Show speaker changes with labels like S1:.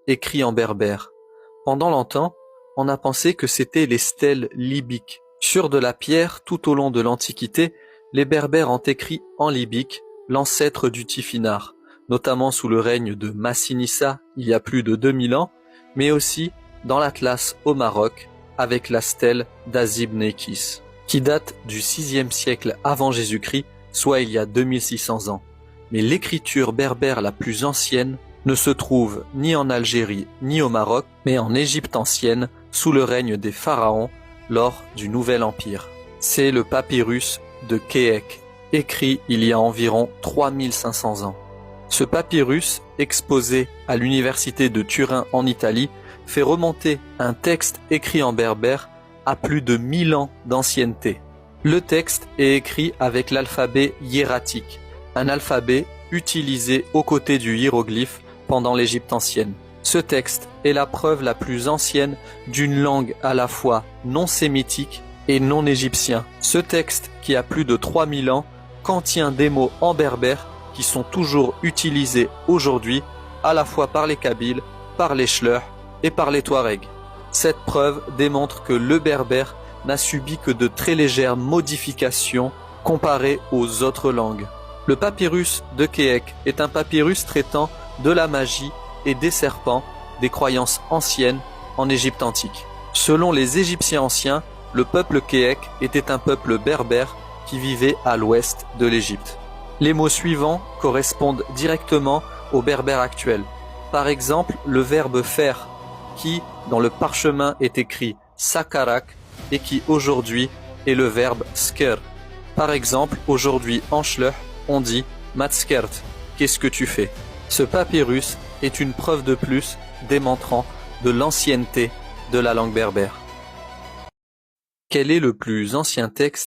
S1: écrits en berbère. Pendant longtemps, on a pensé que c'était les stèles libyques. Sur de la pierre, tout au long de l'Antiquité, les Berbères ont écrit en libyque, l'ancêtre du Tifinagh, notamment sous le règne de Massinissa il y a plus de 2000 ans, mais aussi dans l'Atlas au Maroc avec la stèle d'Azib-Nekis, qui date du 6e siècle avant Jésus-Christ, soit il y a 2600 ans. Mais l'écriture berbère la plus ancienne ne se trouve ni en Algérie ni au Maroc, mais en Égypte ancienne, sous le règne des pharaons, lors du Nouvel Empire. C'est le papyrus de Kéhék, écrit il y a environ 3500 ans. Ce papyrus, exposé à l'université de Turin en Italie, fait remonter un texte écrit en berbère à plus de 1000 ans d'ancienneté. Le texte est écrit avec l'alphabet hiératique, un alphabet utilisé aux côtés du hiéroglyphe pendant l'Égypte ancienne. Ce texte est la preuve la plus ancienne d'une langue à la fois non sémitique et non égyptien. Ce texte, qui a plus de 3000 ans, contient des mots en berbère qui sont toujours utilisés aujourd'hui à la fois par les Kabyles, par les Chleurs et par les Touaregs. Cette preuve démontre que le berbère n'a subi que de très légères modifications comparées aux autres langues. Le papyrus de Kéhék est un papyrus traitant de la magie et des serpents, des croyances anciennes en Égypte antique. Selon les Égyptiens anciens, le peuple Kéhék était un peuple berbère qui vivait à l'ouest de l'Égypte. Les mots suivants correspondent directement au berbère actuel. Par exemple, le verbe faire, qui dans le parchemin est écrit sakarak et qui aujourd'hui est le verbe sker. Par exemple, aujourd'hui en Chleuh, on dit matskert, qu'est-ce que tu fais? Ce papyrus est une preuve de plus démontrant de l'ancienneté de la langue berbère. Quel est le plus ancien texte